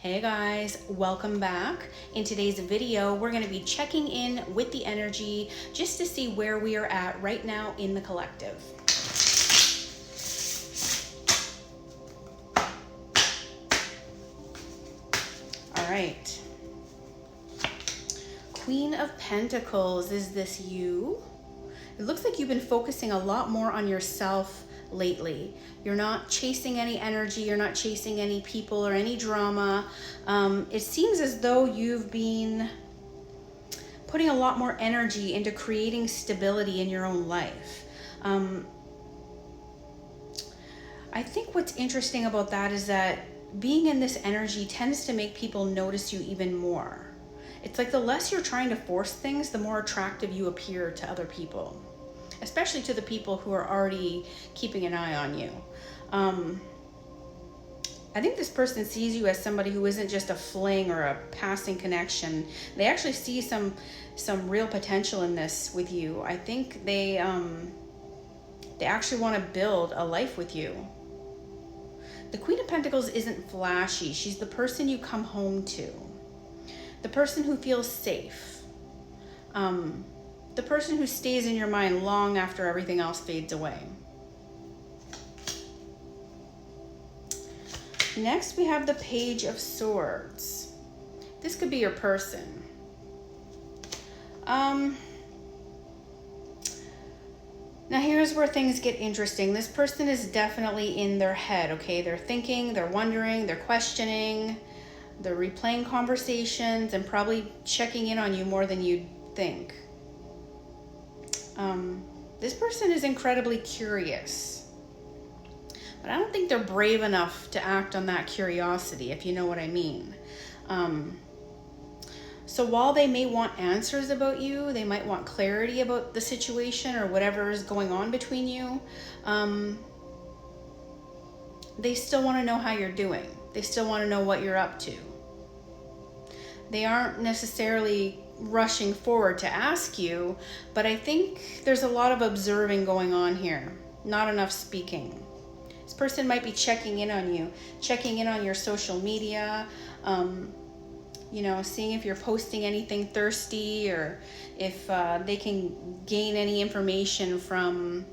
Hey guys, welcome back. In today's video, we're going to be checking in with the energy just to see where we are at right now in the collective. All right. Queen of Pentacles, is this you? It looks like you've been focusing a lot more on yourself lately. You're not chasing any energy, you're not chasing any people or any drama. It seems as though you've been putting a lot more energy into creating stability in your own life. I think what's interesting about that is that being in this energy tends to make people notice you even more. It's like the less you're trying to force things, the more attractive you appear to other people, especially to the people who are already keeping an eye on you. I think this person sees you as somebody who isn't just a fling or a passing connection. They actually see some real potential in this with you. I think they actually want to build a life with you. The Queen of Pentacles isn't flashy. She's the person you come home to, the person who feels safe, the person who stays in your mind long after everything else fades away. Next, we have the Page of Swords. This could be your person. Now here's where things get interesting. This person is definitely in their head, okay? They're thinking, they're wondering, they're questioning, they're replaying conversations and probably checking in on you more than you'd think. This person is incredibly curious, but I don't think they're brave enough to act on that curiosity, if you know what I mean. So while they may want answers about you, they might want clarity about the situation or whatever is going on between you, they still want to know how you're doing. They still want to know what you're up to. They aren't necessarily rushing forward to ask you, but I think there's a lot of observing going on here, not enough speaking. This person might be checking in on you, checking in on your social media, seeing if you're posting anything thirsty or if they can gain any information from,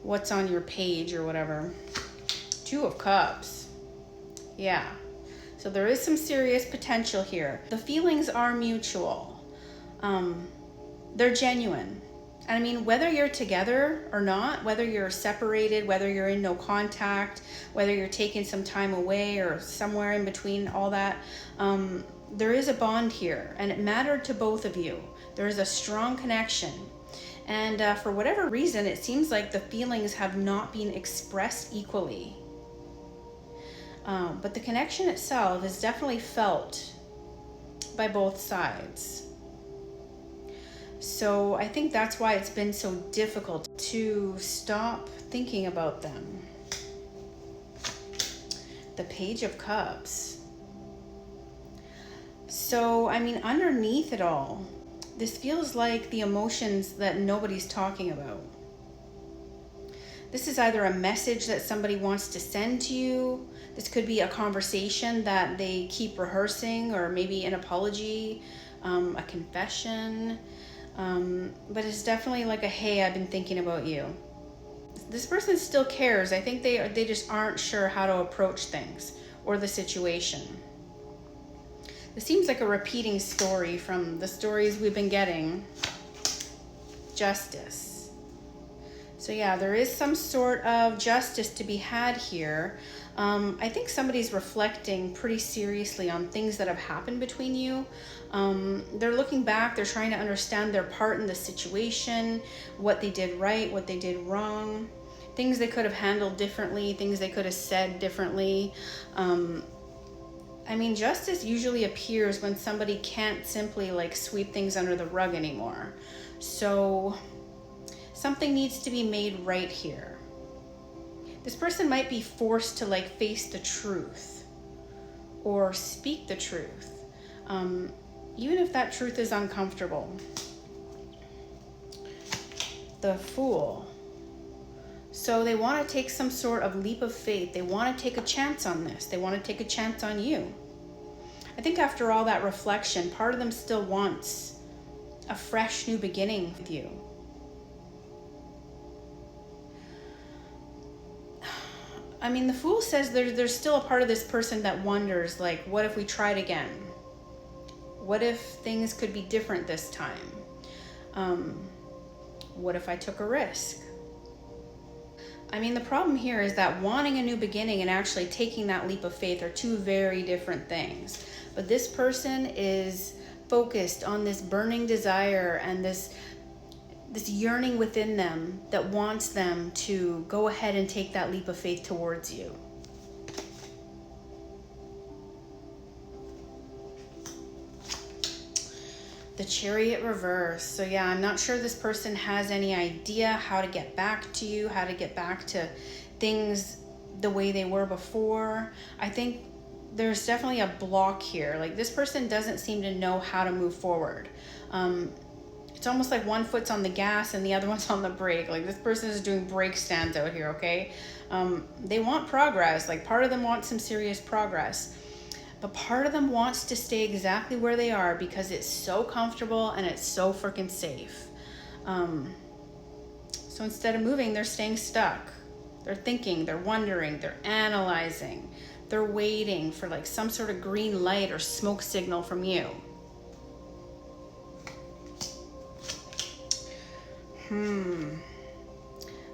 what's on your page or whatever. Two of Cups. Yeah. So there is some serious potential here. The feelings are mutual. They're genuine. And I mean, whether you're together or not, whether you're separated, whether you're in no contact, whether you're taking some time away or somewhere in between all that, there is a bond here and it mattered to both of you. There is a strong connection. And for whatever reason, it seems like the feelings have not been expressed equally. But the connection itself is definitely felt by both sides. So I think that's why it's been so difficult to stop thinking about them. The Page of Cups. So, I mean, underneath it all, this feels like the emotions that nobody's talking about. This is either a message that somebody wants to send to you. This could be a conversation that they keep rehearsing, or maybe an apology, a confession. But it's definitely like a, hey, I've been thinking about you. This person still cares. I think they just aren't sure how to approach things or the situation. This seems like a repeating story from the stories we've been getting. Justice. So yeah, there is some sort of justice to be had here. I think somebody's reflecting pretty seriously on things that have happened between you. They're looking back, they're trying to understand their part in the situation, what they did right, what they did wrong, things they could have handled differently, things they could have said differently. I mean, justice usually appears when somebody can't simply sweep things under the rug anymore. So something needs to be made right here. This person might be forced to face the truth or speak the truth, even if that truth is uncomfortable. The Fool. So they want to take some sort of leap of faith. They want to take a chance on this. They want to take a chance on you. I think after all that reflection, part of them still wants a fresh new beginning with you. I mean, the Fool says there's still a part of this person that wonders, like, what if we tried again? What if things could be different this time? What if I took a risk? I mean, the problem here is that wanting a new beginning and actually taking that leap of faith are two very different things. But this person is focused on this burning desire and this yearning within them that wants them to go ahead and take that leap of faith towards you. The Chariot reverse. So yeah, I'm not sure this person has any idea how to get back to you, how to get back to things the way they were before. I think there's definitely a block here. Like, this person doesn't seem to know how to move forward. It's almost like one foot's on the gas and the other one's on the brake. Like, this person is doing brake stands out here, okay? They want progress. Like, part of them wants some serious progress. But part of them wants to stay exactly where they are because it's so comfortable and it's so freaking safe. So instead of moving, they're staying stuck. They're thinking, they're wondering, they're analyzing. They're waiting for like some sort of green light or smoke signal from you.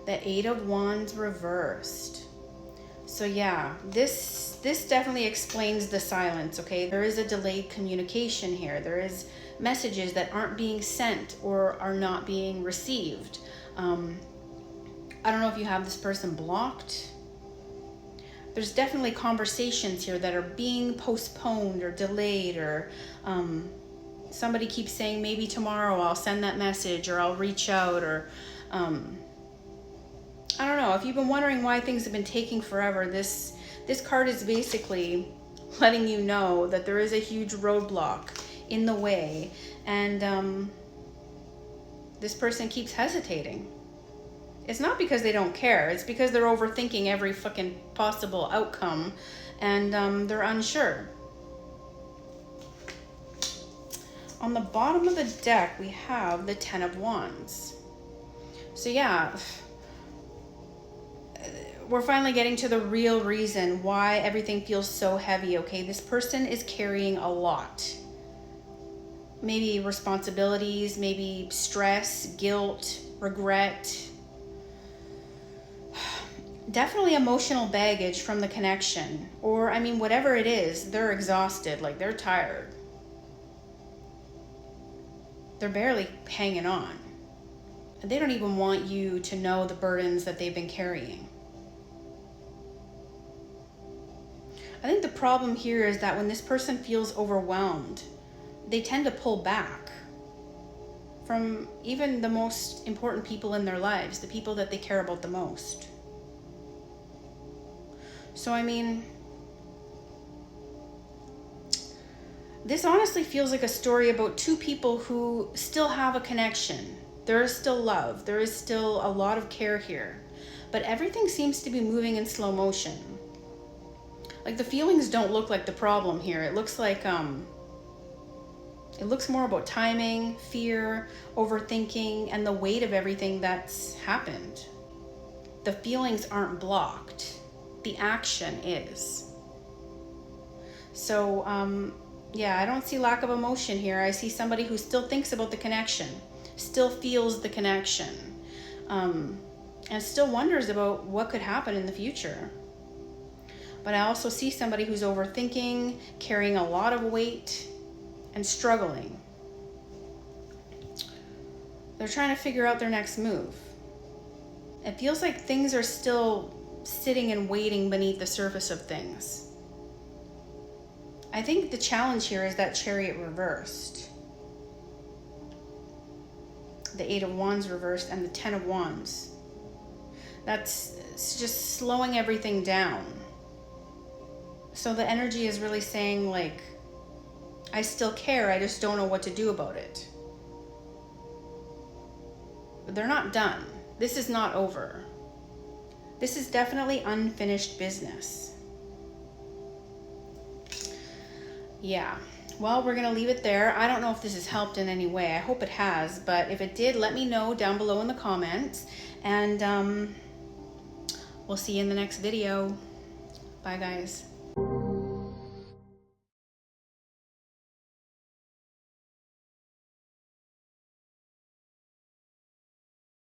The Eight of Wands reversed. So yeah, this definitely explains the silence, okay? There is a delayed communication here. There is messages that aren't being sent or are not being received. I don't know if you have this person blocked. There's definitely conversations here that are being postponed or delayed, or somebody keeps saying, maybe tomorrow I'll send that message or I'll reach out, or I don't know. If you've been wondering why things have been taking forever, this card is basically letting you know that there is a huge roadblock in the way, and this person keeps hesitating. It's not because they don't care. It's because they're overthinking every fucking possible outcome, and they're unsure. On the bottom of the deck, we have the Ten of Wands. So yeah, we're finally getting to the real reason why everything feels so heavy, okay? This person is carrying a lot. Maybe responsibilities, maybe stress, guilt, regret. Definitely emotional baggage from the connection. Or, I mean, whatever it is, they're exhausted, like they're tired. They're barely hanging on. And they don't even want you to know the burdens that they've been carrying. I think the problem here is that when this person feels overwhelmed, they tend to pull back from even the most important people in their lives, the people that they care about the most. So, I mean, this honestly feels like a story about two people who still have a connection. There is still love. There is still a lot of care here. But everything seems to be moving in slow motion. Like, the feelings don't look like the problem here. It looks like, it looks more about timing, fear, overthinking, and the weight of everything that's happened. The feelings aren't blocked. The action is. So, yeah, I don't see lack of emotion here. I see somebody who still thinks about the connection, still feels the connection, and still wonders about what could happen in the future. But I also see somebody who's overthinking, carrying a lot of weight, and struggling. They're trying to figure out their next move. It feels like things are still sitting and waiting beneath the surface of things. I think the challenge here is that Chariot reversed. The Eight of Wands reversed and the Ten of Wands. It's just slowing everything down. So the energy is really saying, like, I still care, I just don't know what to do about it. But they're not done. This is not over. This is definitely unfinished business. Yeah. Well, we're going to leave it there. I don't know if this has helped in any way. I hope it has, but if it did, let me know down below in the comments, and we'll see you in the next video. Bye, guys.